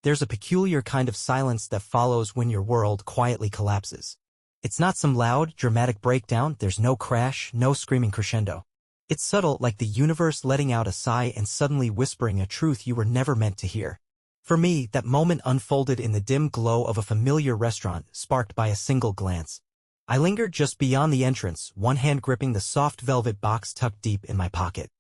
There's a peculiar kind of silence that follows when your world quietly collapses. It's not some loud, dramatic breakdown, there's no crash, no screaming crescendo. It's subtle, like the universe letting out a sigh and suddenly whispering a truth you were never meant to hear. For me, that moment unfolded in the dim glow of a familiar restaurant, sparked by a single glance. I lingered just beyond the entrance, one hand gripping the soft velvet box tucked deep in my pocket.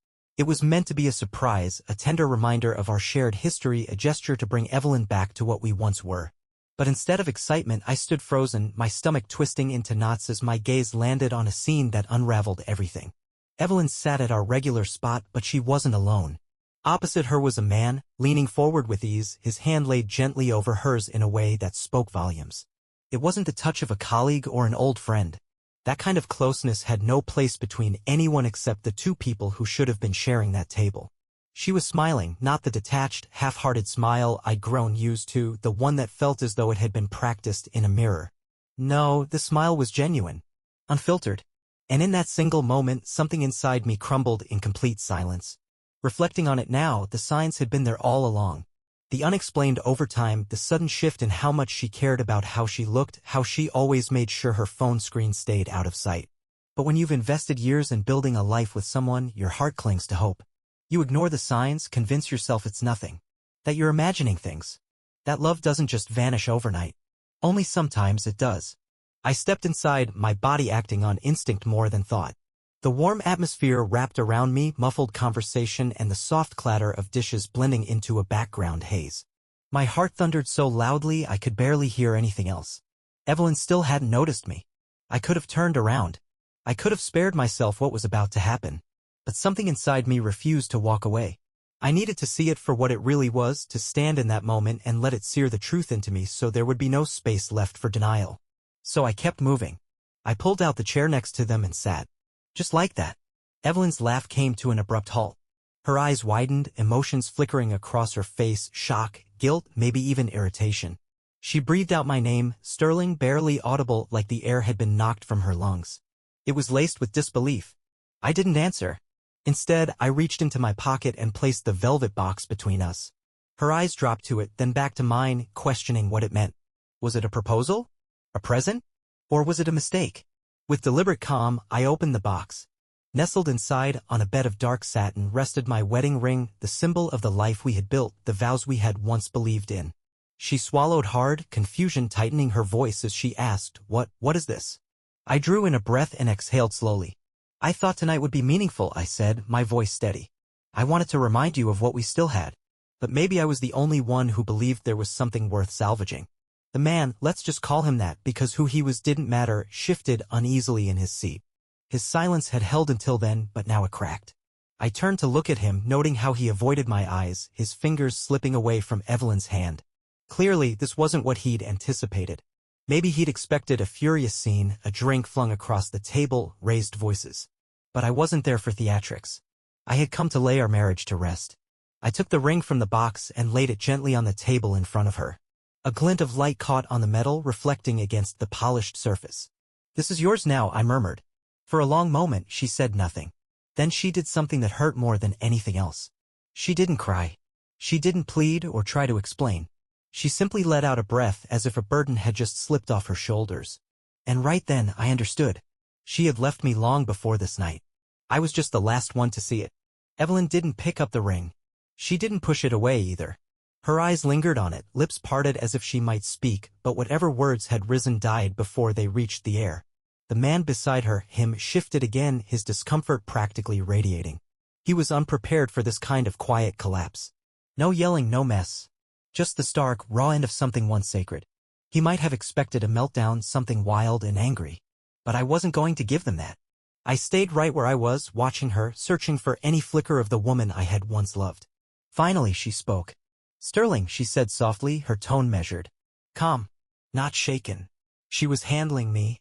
It was meant to be a surprise, a tender reminder of our shared history, a gesture to bring Evelyn back to what we once were. But instead of excitement, I stood frozen, my stomach twisting into knots as my gaze landed on a scene that unraveled everything. Evelyn sat at our regular spot, but she wasn't alone. Opposite her was a man, leaning forward with ease, his hand laid gently over hers in a way that spoke volumes. It wasn't the touch of a colleague or an old friend. That kind of closeness had no place between anyone except the two people who should have been sharing that table. She was smiling, not the detached, half-hearted smile I'd grown used to, the one that felt as though it had been practiced in a mirror. No, the smile was genuine, unfiltered. And in that single moment, something inside me crumbled in complete silence. Reflecting on it now, the signs had been there all along. The unexplained overtime, the sudden shift in how much she cared about how she looked, how she always made sure her phone screen stayed out of sight. But when you've invested years in building a life with someone, your heart clings to hope. You ignore the signs, convince yourself it's nothing. That you're imagining things. That love doesn't just vanish overnight. Only sometimes it does. I stepped inside, my body acting on instinct more than thought. The warm atmosphere wrapped around me, muffled conversation and the soft clatter of dishes blending into a background haze. My heart thundered so loudly I could barely hear anything else. Evelyn still hadn't noticed me. I could have turned around. I could have spared myself what was about to happen. But something inside me refused to walk away. I needed to see it for what it really was, to stand in that moment and let it sear the truth into me so there would be no space left for denial. So I kept moving. I pulled out the chair next to them and sat. Just like that. Evelyn's laugh came to an abrupt halt. Her eyes widened, emotions flickering across her face, shock, guilt, maybe even irritation. She breathed out my name, Sterling, barely audible, like the air had been knocked from her lungs. It was laced with disbelief. I didn't answer. Instead, I reached into my pocket and placed the velvet box between us. Her eyes dropped to it, then back to mine, questioning what it meant. Was it a proposal? A present? Or was it a mistake? With deliberate calm, I opened the box. Nestled inside, on a bed of dark satin, rested my wedding ring, the symbol of the life we had built, the vows we had once believed in. She swallowed hard, confusion tightening her voice as she asked, What is this? I drew in a breath and exhaled slowly. I thought tonight would be meaningful, I said, my voice steady. I wanted to remind you of what we still had. But maybe I was the only one who believed there was something worth salvaging. The man, let's just call him that because who he was didn't matter, shifted uneasily in his seat. His silence had held until then, but now it cracked. I turned to look at him, noting how he avoided my eyes, his fingers slipping away from Evelyn's hand. Clearly, this wasn't what he'd anticipated. Maybe he'd expected a furious scene, a drink flung across the table, raised voices. But I wasn't there for theatrics. I had come to lay our marriage to rest. I took the ring from the box and laid it gently on the table in front of her. A glint of light caught on the metal, reflecting against the polished surface. This is yours now, I murmured. For a long moment, she said nothing. Then she did something that hurt more than anything else. She didn't cry. She didn't plead or try to explain. She simply let out a breath as if a burden had just slipped off her shoulders. And right then, I understood. She had left me long before this night. I was just the last one to see it. Evelyn didn't pick up the ring. She didn't push it away either. Her eyes lingered on it, lips parted as if she might speak, but whatever words had risen died before they reached the air. The man beside her, him, shifted again, his discomfort practically radiating. He was unprepared for this kind of quiet collapse. No yelling, no mess. Just the stark, raw end of something once sacred. He might have expected a meltdown, something wild and angry. But I wasn't going to give them that. I stayed right where I was, watching her, searching for any flicker of the woman I had once loved. Finally, she spoke. Sterling, she said softly, her tone measured. Calm. Not shaken. She was handling me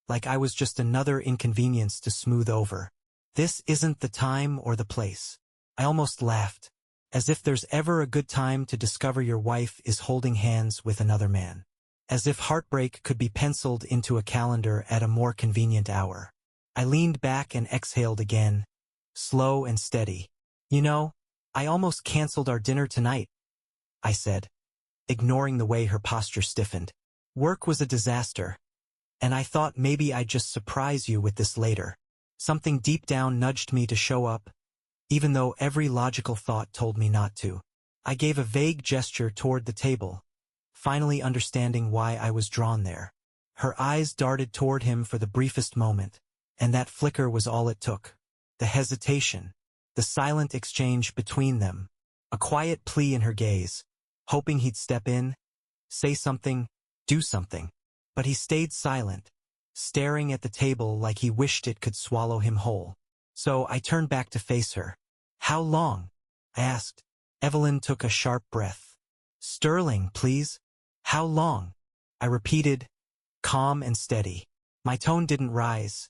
like I was just another inconvenience to smooth over. This isn't the time or the place. I almost laughed. As if there's ever a good time to discover your wife is holding hands with another man. As if heartbreak could be penciled into a calendar at a more convenient hour. I leaned back and exhaled again, slow and steady. You know, I almost canceled our dinner tonight, I said. ignoring the way her posture stiffened. Work was a disaster, and I thought maybe I'd just surprise you with this later. Something deep down nudged me to show up, even though every logical thought told me not to. I gave a vague gesture toward the table, finally understanding why I was drawn there. Her eyes darted toward him for the briefest moment, and that flicker was all it took. The hesitation, the silent exchange between them, a quiet plea in her gaze, hoping he'd step in, say something, do something. But he stayed silent, staring at the table like he wished it could swallow him whole. So I turned back to face her. "How long?" I asked. Evelyn took a sharp breath. "Sterling, please. How long?" I repeated, calm and steady. My tone didn't rise.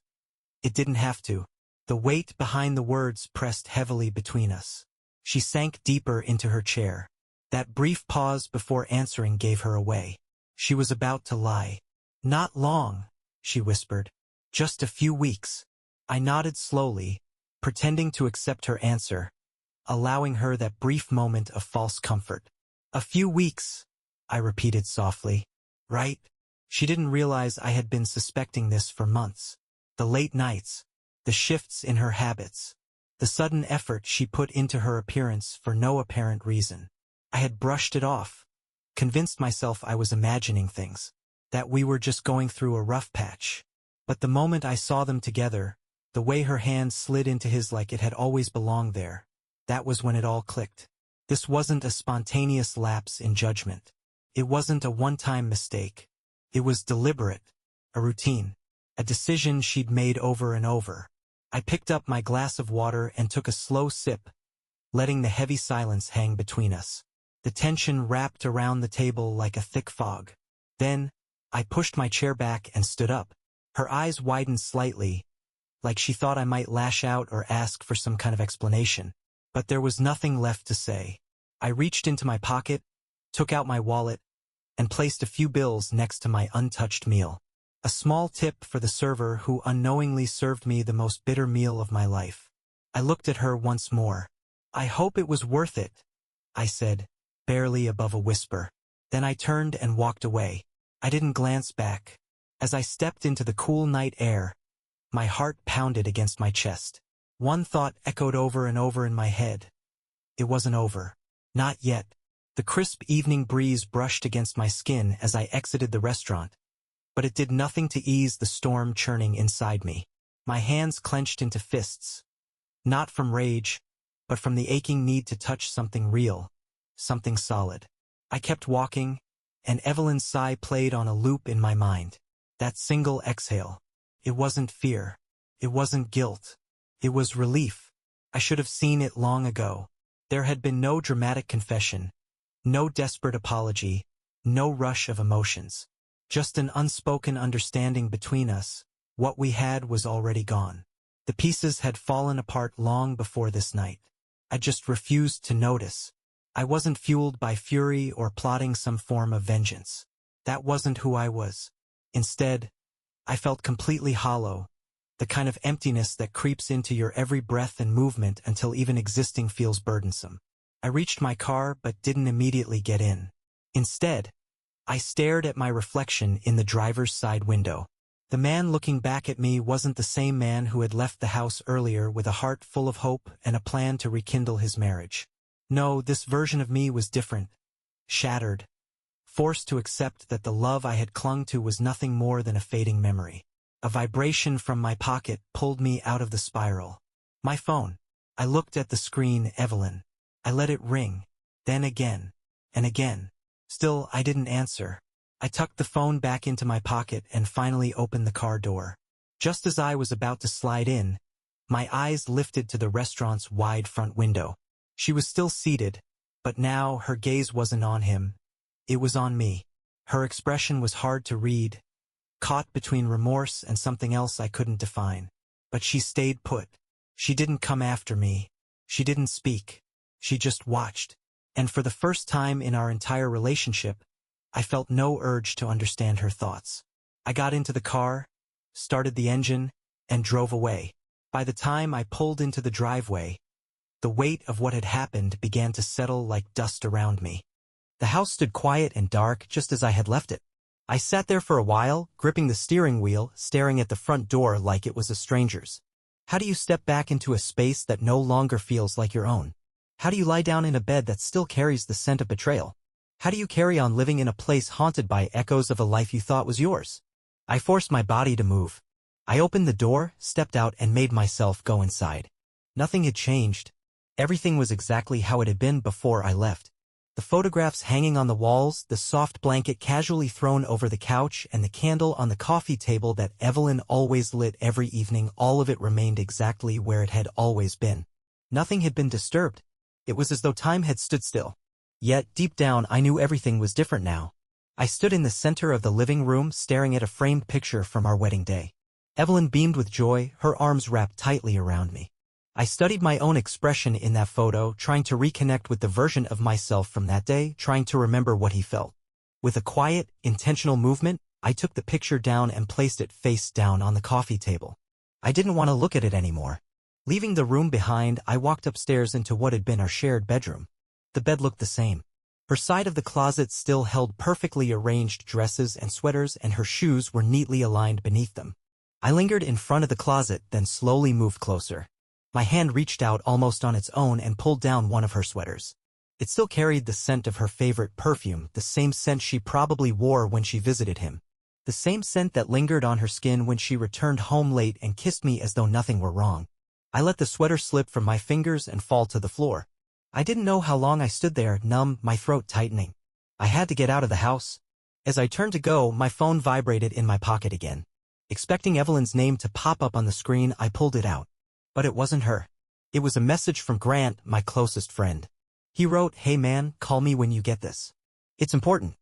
It didn't have to. The weight behind the words pressed heavily between us. She sank deeper into her chair. That brief pause before answering gave her away. She was about to lie. "Not long," she whispered. "Just a few weeks." I nodded slowly, pretending to accept her answer, allowing her that brief moment of false comfort. "A few weeks," I repeated softly. "Right?" She didn't realize I had been suspecting this for months. The late nights, the shifts in her habits, the sudden effort she put into her appearance for no apparent reason. I had brushed it off, convinced myself I was imagining things, that we were just going through a rough patch. But the moment I saw them together, the way her hand slid into his like it had always belonged there, that was when it all clicked. This wasn't a spontaneous lapse in judgment. It wasn't a one-time mistake. It was deliberate, a routine, a decision she'd made over and over. I picked up my glass of water and took a slow sip, letting the heavy silence hang between us. The tension wrapped around the table like a thick fog. Then, I pushed my chair back and stood up. Her eyes widened slightly, like she thought I might lash out or ask for some kind of explanation. But there was nothing left to say. I reached into my pocket, took out my wallet, and placed a few bills next to my untouched meal. A small tip for the server who unknowingly served me the most bitter meal of my life. I looked at her once more. "I hope it was worth it," I said, barely above a whisper. Then I turned and walked away. I didn't glance back. As I stepped into the cool night air, my heart pounded against my chest. One thought echoed over and over in my head. It wasn't over. Not yet. The crisp evening breeze brushed against my skin as I exited the restaurant, but it did nothing to ease the storm churning inside me. My hands clenched into fists, not from rage, but from the aching need to touch something real, something solid. I kept walking, and Evelyn's sigh played on a loop in my mind. That single exhale. It wasn't fear. It wasn't guilt. It was relief. I should have seen it long ago. There had been no dramatic confession, no desperate apology, no rush of emotions. Just an unspoken understanding between us. What we had was already gone. The pieces had fallen apart long before this night. I just refused to notice. I wasn't fueled by fury or plotting some form of vengeance. That wasn't who I was. Instead, I felt completely hollow, the kind of emptiness that creeps into your every breath and movement until even existing feels burdensome. I reached my car but didn't immediately get in. Instead, I stared at my reflection in the driver's side window. The man looking back at me wasn't the same man who had left the house earlier with a heart full of hope and a plan to rekindle his marriage. No, this version of me was different, shattered, forced to accept that the love I had clung to was nothing more than a fading memory. A vibration from my pocket pulled me out of the spiral. My phone. I looked at the screen. Evelyn. I let it ring, then again, and again. Still, I didn't answer. I tucked the phone back into my pocket and finally opened the car door. Just as I was about to slide in, my eyes lifted to the restaurant's wide front window. She was still seated, but now her gaze wasn't on him. It was on me. Her expression was hard to read, caught between remorse and something else I couldn't define. But she stayed put. She didn't come after me. She didn't speak. She just watched. And for the first time in our entire relationship, I felt no urge to understand her thoughts. I got into the car, started the engine, and drove away. By the time I pulled into the driveway, the weight of what had happened began to settle like dust around me. The house stood quiet and dark just as I had left it. I sat there for a while, gripping the steering wheel, staring at the front door like it was a stranger's. How do you step back into a space that no longer feels like your own? How do you lie down in a bed that still carries the scent of betrayal? How do you carry on living in a place haunted by echoes of a life you thought was yours? I forced my body to move. I opened the door, stepped out, and made myself go inside. Nothing had changed. Everything was exactly how it had been before I left. The photographs hanging on the walls, the soft blanket casually thrown over the couch, and the candle on the coffee table that Evelyn always lit every evening, all of it remained exactly where it had always been. Nothing had been disturbed. It was as though time had stood still. Yet, deep down, I knew everything was different now. I stood in the center of the living room, staring at a framed picture from our wedding day. Evelyn beamed with joy, her arms wrapped tightly around me. I studied my own expression in that photo, trying to reconnect with the version of myself from that day, trying to remember what he felt. With a quiet, intentional movement, I took the picture down and placed it face down on the coffee table. I didn't want to look at it anymore. Leaving the room behind, I walked upstairs into what had been our shared bedroom. The bed looked the same. Her side of the closet still held perfectly arranged dresses and sweaters, and her shoes were neatly aligned beneath them. I lingered in front of the closet, then slowly moved closer. My hand reached out almost on its own and pulled down one of her sweaters. It still carried the scent of her favorite perfume, the same scent she probably wore when she visited him. The same scent that lingered on her skin when she returned home late and kissed me as though nothing were wrong. I let the sweater slip from my fingers and fall to the floor. I didn't know how long I stood there, numb, my throat tightening. I had to get out of the house. As I turned to go, my phone vibrated in my pocket again. Expecting Evelyn's name to pop up on the screen, I pulled it out. But it wasn't her. It was a message from Grant, my closest friend. He wrote, "Hey man, call me when you get this. It's important."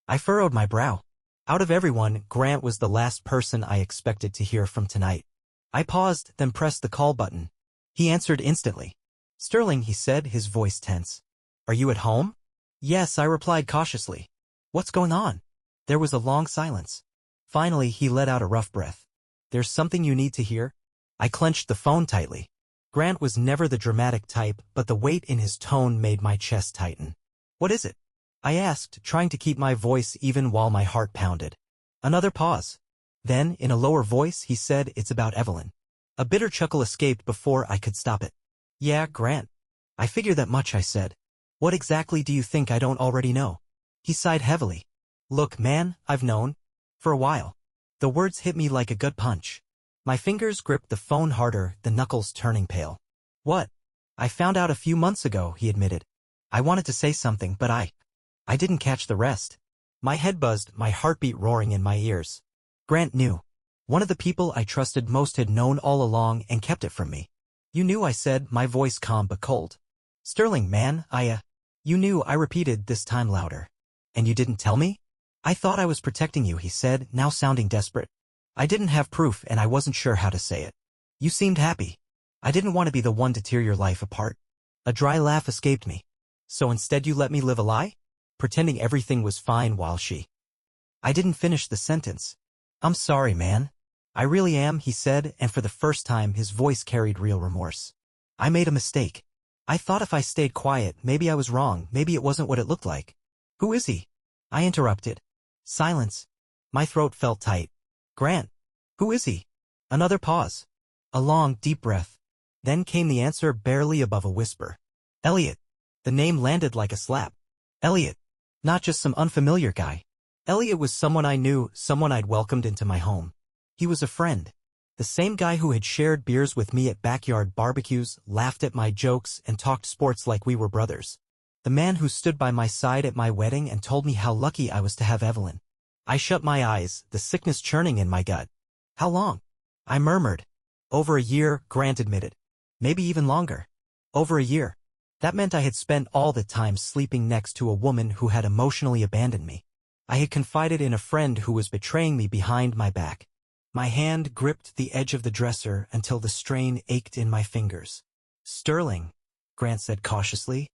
I furrowed my brow. Out of everyone, Grant was the last person I expected to hear from tonight. I paused, then pressed the call button. He answered instantly. "Sterling," he said, his voice tense. "Are you at home?" "Yes," I replied cautiously. "What's going on?" There was a long silence. Finally, he let out a rough breath. "There's something you need to hear?" I clenched the phone tightly. Grant was never the dramatic type, but the weight in his tone made my chest tighten. "What is it?" I asked, trying to keep my voice even while my heart pounded. Another pause. Then, in a lower voice, he said, "It's about Evelyn." A bitter chuckle escaped before I could stop it. "Yeah, Grant. I figure that much," I said. "What exactly do you think I don't already know?" He sighed heavily. "Look, man, I've known. For a while." The words hit me like a gut punch. My fingers gripped the phone harder, the knuckles turning pale. "What?" "I found out a few months ago," he admitted. I wanted to say something, but I didn't catch the rest. My head buzzed, my heartbeat roaring in my ears. Grant knew. One of the people I trusted most had known all along and kept it from me. "You knew," I said, my voice calm but cold. "Sterling, man, You knew," I repeated, this time louder. "And you didn't tell me?" "I thought I was protecting you," he said, now sounding desperate. I didn't have proof, and I wasn't sure how to say it. "You seemed happy. I didn't want to be the one to tear your life apart." A dry laugh escaped me. "So instead you let me live a lie? Pretending everything was fine while she—" I didn't finish the sentence. "I'm sorry, man. I really am," he said, and for the first time his voice carried real remorse. "I made a mistake. I thought if I stayed quiet, maybe I was wrong, maybe it wasn't what it looked like." "Who is he?" I interrupted. Silence. My throat felt tight. "Grant. Who is he?" Another pause. A long, deep breath. Then came the answer, barely above a whisper. "Elliot." The name landed like a slap. Elliot. Not just some unfamiliar guy. Elliot was someone I knew, someone I'd welcomed into my home. He was a friend. The same guy who had shared beers with me at backyard barbecues, laughed at my jokes, and talked sports like we were brothers. The man who stood by my side at my wedding and told me how lucky I was to have Evelyn. I shut my eyes, the sickness churning in my gut. "How long?" I murmured. "Over a year," Grant admitted. "Maybe even longer." Over a year. That meant I had spent all the time sleeping next to a woman who had emotionally abandoned me. I had confided in a friend who was betraying me behind my back. My hand gripped the edge of the dresser until the strain ached in my fingers. "Sterling," Grant said cautiously.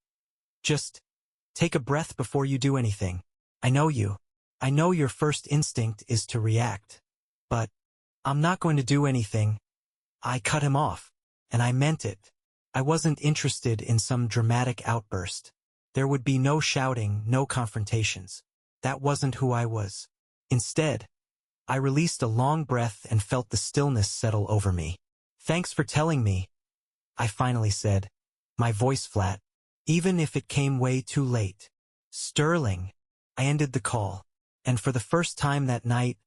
"Just take a breath before you do anything. I know you. I know your first instinct is to react. But I'm not going to do anything." I cut him off. And I meant it. I wasn't interested in some dramatic outburst. There would be no shouting, no confrontations. That wasn't who I was. Instead, I released a long breath and felt the stillness settle over me. "Thanks for telling me," I finally said, my voice flat, even if it came way too late. "Sterling." I ended the call, and for the first time that night,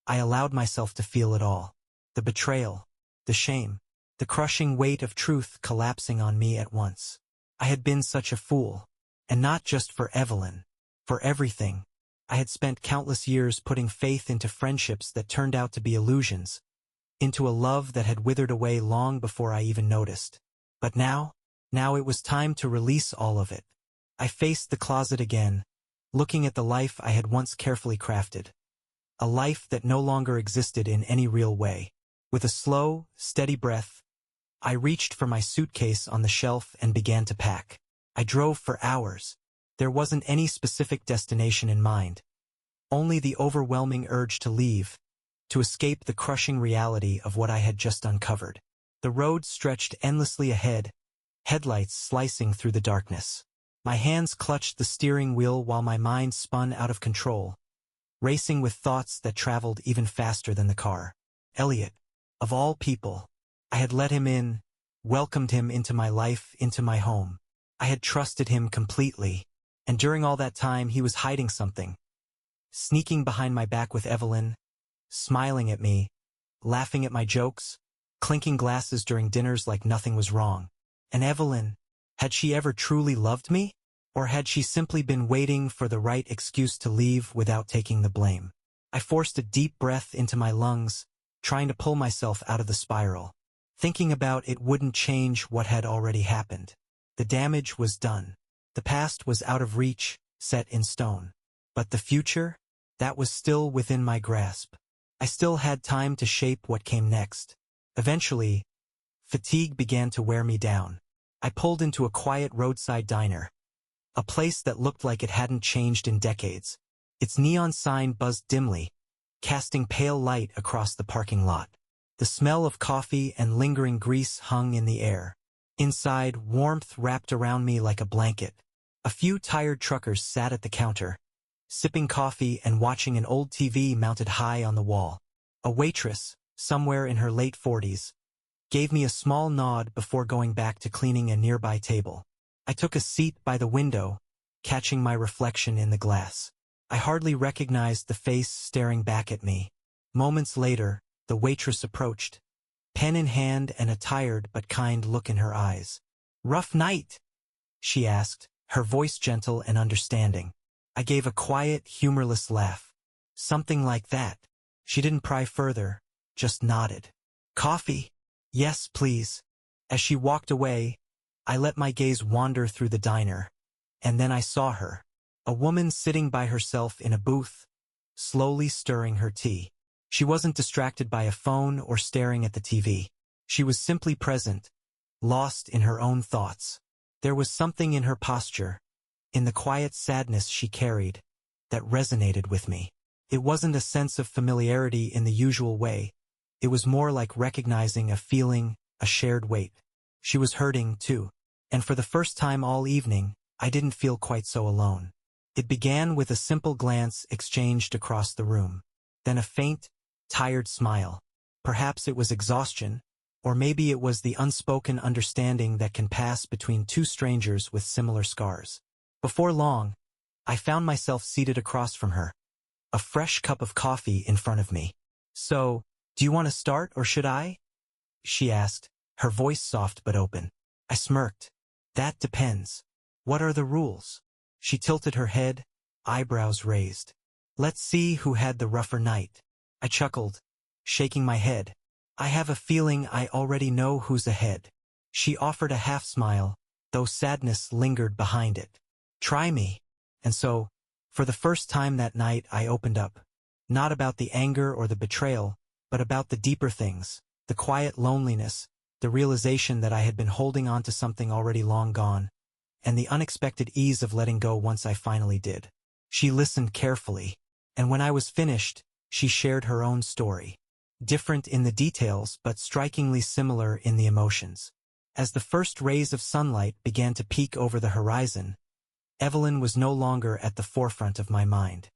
I allowed myself to feel it all. The betrayal, the shame, the crushing weight of truth collapsing on me at once. I had been such a fool, and not just for Evelyn, for everything. I had spent countless years putting faith into friendships that turned out to be illusions, into a love that had withered away long before I even noticed. But now it was time to release all of it. I faced the closet again, looking at the life I had once carefully crafted. A life that no longer existed in any real way. With a slow, steady breath, I reached for my suitcase on the shelf and began to pack. I drove for hours. There wasn't any specific destination in mind. Only the overwhelming urge to leave, to escape the crushing reality of what I had just uncovered. The road stretched endlessly ahead, headlights slicing through the darkness. My hands clutched the steering wheel while my mind spun out of control, racing with thoughts that traveled even faster than the car. Elliot, of all people. I had let him in, welcomed him into my life, into my home. I had trusted him completely, and during all that time he was hiding something. Sneaking behind my back with Evelyn, smiling at me, laughing at my jokes, clinking glasses during dinners like nothing was wrong. And Evelyn, had she ever truly loved me? Or had she simply been waiting for the right excuse to leave without taking the blame? I forced a deep breath into my lungs, trying to pull myself out of the spiral. Thinking about it wouldn't change what had already happened. The damage was done. The past was out of reach, set in stone. But the future? That was still within my grasp. I still had time to shape what came next. Eventually, fatigue began to wear me down. I pulled into a quiet roadside diner. A place that looked like it hadn't changed in decades. Its neon sign buzzed dimly, casting pale light across the parking lot. The smell of coffee and lingering grease hung in the air. Inside, warmth wrapped around me like a blanket. A few tired truckers sat at the counter, sipping coffee and watching an old TV mounted high on the wall. A waitress, somewhere in her late 40s, gave me a small nod before going back to cleaning a nearby table. I took a seat by the window, catching my reflection in the glass. I hardly recognized the face staring back at me. Moments later, the waitress approached, pen in hand and a tired but kind look in her eyes. "Rough night?" she asked, her voice gentle and understanding. I gave a quiet, humorless laugh. "Something like that." She didn't pry further, just nodded. "Coffee?" "Yes, please." As she walked away, I let my gaze wander through the diner, and then I saw her. A woman sitting by herself in a booth, slowly stirring her tea. She wasn't distracted by a phone or staring at the TV. She was simply present, lost in her own thoughts. There was something in her posture, in the quiet sadness she carried, that resonated with me. It wasn't a sense of familiarity in the usual way. It was more like recognizing a feeling, a shared weight. She was hurting, too. And for the first time all evening, I didn't feel quite so alone. It began with a simple glance exchanged across the room. Then a faint, tired smile. Perhaps it was exhaustion, or maybe it was the unspoken understanding that can pass between two strangers with similar scars. Before long, I found myself seated across from her, a fresh cup of coffee in front of me. "So, do you want to start or should I?" she asked, her voice soft but open. I smirked. "That depends. What are the rules?" She tilted her head, eyebrows raised. "Let's see who had the rougher night." I chuckled, shaking my head. "I have a feeling I already know who's ahead." She offered a half smile, though sadness lingered behind it. "Try me." And so, for the first time that night, I opened up. Not about the anger or the betrayal, but about the deeper things, the quiet loneliness, the realization that I had been holding on to something already long gone, and the unexpected ease of letting go once I finally did. She listened carefully, and when I was finished, she shared her own story. Different in the details, but strikingly similar in the emotions. As the first rays of sunlight began to peek over the horizon, Evelyn was no longer at the forefront of my mind.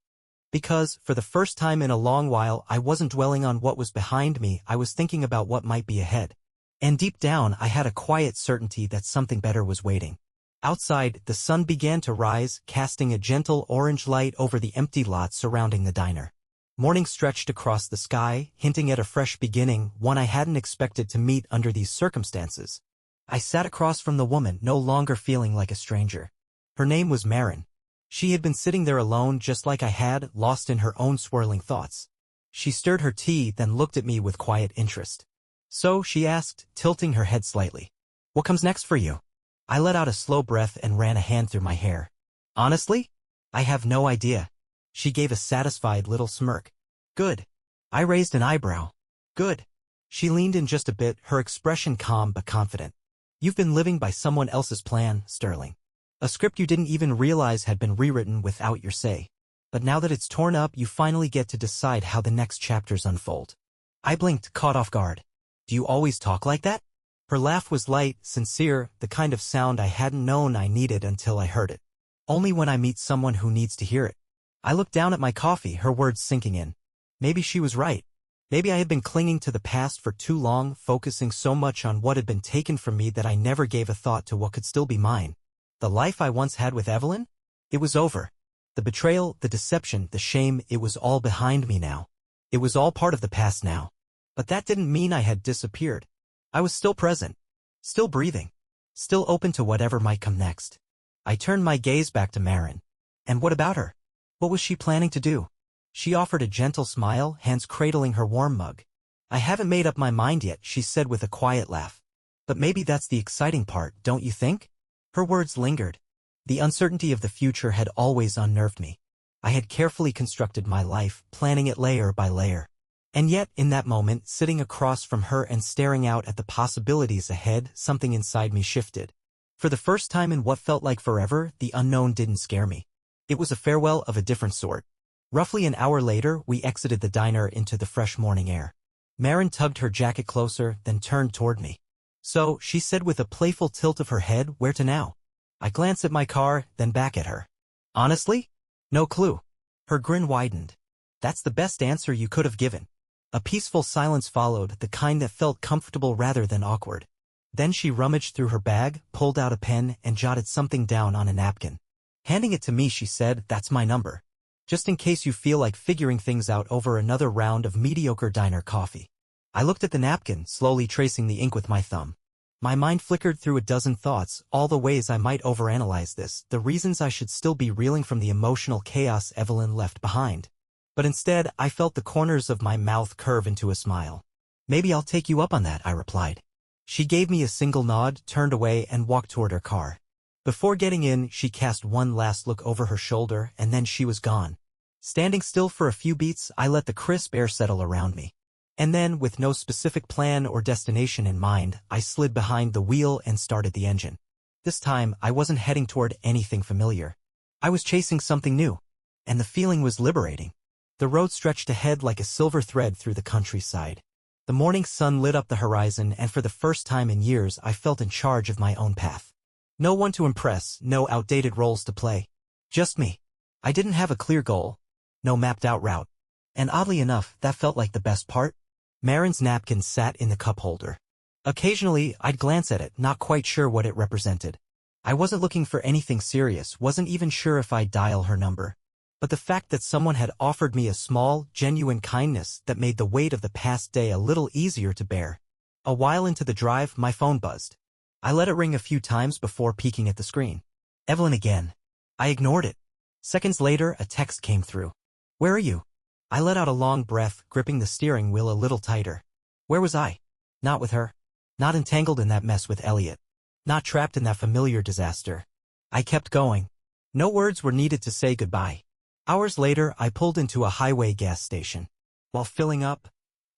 Because, for the first time in a long while, I wasn't dwelling on what was behind me, I was thinking about what might be ahead. And deep down, I had a quiet certainty that something better was waiting. Outside, the sun began to rise, casting a gentle orange light over the empty lot surrounding the diner. Morning stretched across the sky, hinting at a fresh beginning, one I hadn't expected to meet under these circumstances. I sat across from the woman, no longer feeling like a stranger. Her name was Marin. She had been sitting there alone just like I had, lost in her own swirling thoughts. She stirred her tea, then looked at me with quiet interest. "So," she asked, tilting her head slightly, "what comes next for you?" I let out a slow breath and ran a hand through my hair. "Honestly? I have no idea." She gave a satisfied little smirk. "Good." I raised an eyebrow. "Good." She leaned in just a bit, her expression calm but confident. "You've been living by someone else's plan, Sterling. A script you didn't even realize had been rewritten without your say. But now that it's torn up, you finally get to decide how the next chapters unfold." I blinked, caught off guard. "Do you always talk like that?" Her laugh was light, sincere, the kind of sound I hadn't known I needed until I heard it. "Only when I meet someone who needs to hear it." I looked down at my coffee, her words sinking in. Maybe she was right. Maybe I had been clinging to the past for too long, focusing so much on what had been taken from me that I never gave a thought to what could still be mine. The life I once had with Evelyn? It was over. The betrayal, the deception, the shame, it was all behind me now. It was all part of the past now. But that didn't mean I had disappeared. I was still present. Still breathing. Still open to whatever might come next. I turned my gaze back to Marin. And what about her? What was she planning to do? She offered a gentle smile, hands cradling her warm mug. "I haven't made up my mind yet," she said with a quiet laugh. "But maybe that's the exciting part, don't you think?" Her words lingered. The uncertainty of the future had always unnerved me. I had carefully constructed my life, planning it layer by layer. And yet, in that moment, sitting across from her and staring out at the possibilities ahead, something inside me shifted. For the first time in what felt like forever, the unknown didn't scare me. It was a farewell of a different sort. Roughly an hour later, we exited the diner into the fresh morning air. Marin tugged her jacket closer, then turned toward me. "So," she said with a playful tilt of her head, "where to now?" I glanced at my car, then back at her. "Honestly? No clue." Her grin widened. "That's the best answer you could have given." A peaceful silence followed, the kind that felt comfortable rather than awkward. Then she rummaged through her bag, pulled out a pen, and jotted something down on a napkin. Handing it to me, she said, "That's my number. Just in case you feel like figuring things out over another round of mediocre diner coffee." I looked at the napkin, slowly tracing the ink with my thumb. My mind flickered through a dozen thoughts, all the ways I might overanalyze this, the reasons I should still be reeling from the emotional chaos Evelyn left behind. But instead, I felt the corners of my mouth curve into a smile. "Maybe I'll take you up on that," I replied. She gave me a single nod, turned away, and walked toward her car. Before getting in, she cast one last look over her shoulder, and then she was gone. Standing still for a few beats, I let the crisp air settle around me. And then, with no specific plan or destination in mind, I slid behind the wheel and started the engine. This time, I wasn't heading toward anything familiar. I was chasing something new. And the feeling was liberating. The road stretched ahead like a silver thread through the countryside. The morning sun lit up the horizon, and for the first time in years, I felt in charge of my own path. No one to impress, no outdated roles to play. Just me. I didn't have a clear goal. No mapped-out route. And oddly enough, that felt like the best part. Marin's napkin sat in the cup holder. Occasionally, I'd glance at it, not quite sure what it represented. I wasn't looking for anything serious, wasn't even sure if I'd dial her number. But the fact that someone had offered me a small, genuine kindness that made the weight of the past day a little easier to bear. A while into the drive, my phone buzzed. I let it ring a few times before peeking at the screen. Evelyn again. I ignored it. Seconds later, a text came through. "Where are you?" I let out a long breath, gripping the steering wheel a little tighter. Where was I? Not with her. Not entangled in that mess with Elliot. Not trapped in that familiar disaster. I kept going. No words were needed to say goodbye. Hours later, I pulled into a highway gas station. While filling up,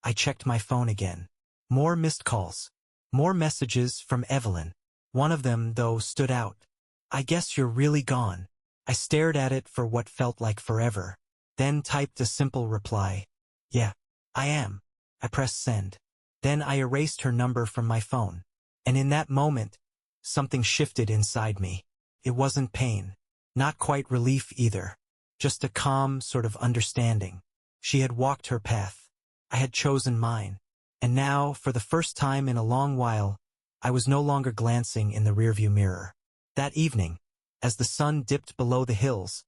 I checked my phone again. More missed calls. More messages from Evelyn. One of them, though, stood out. "I guess you're really gone." I stared at it for what felt like forever. Then typed a simple reply. "Yeah, I am." I pressed send. Then I erased her number from my phone. And in that moment, something shifted inside me. It wasn't pain. Not quite relief either. Just a calm sort of understanding. She had walked her path. I had chosen mine. And now, for the first time in a long while, I was no longer glancing in the rearview mirror. That evening, as the sun dipped below the hills,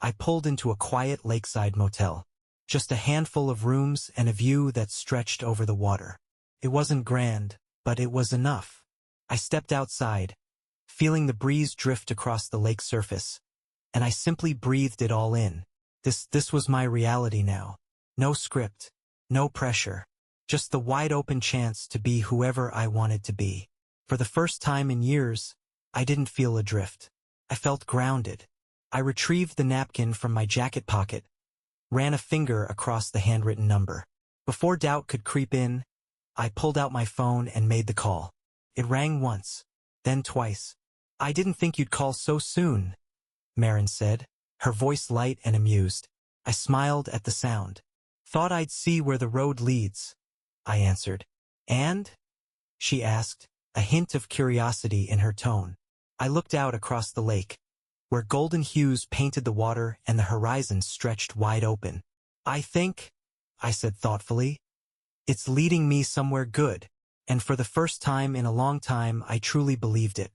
I pulled into a quiet lakeside motel. Just a handful of rooms and a view that stretched over the water. It wasn't grand, but it was enough. I stepped outside, feeling the breeze drift across the lake's surface, and I simply breathed it all in. This was my reality now. No script, no pressure, just the wide-open chance to be whoever I wanted to be. For the first time in years, I didn't feel adrift. I felt grounded. I retrieved the napkin from my jacket pocket, ran a finger across the handwritten number. Before doubt could creep in, I pulled out my phone and made the call. It rang once, then twice. "I didn't think you'd call so soon," Marin said, her voice light and amused. I smiled at the sound. "Thought I'd see where the road leads," I answered. "And?" she asked, a hint of curiosity in her tone. I looked out across the lake, where golden hues painted the water and the horizon stretched wide open. "I think," I said thoughtfully, "it's leading me somewhere good." And for the first time in a long time I truly believed it.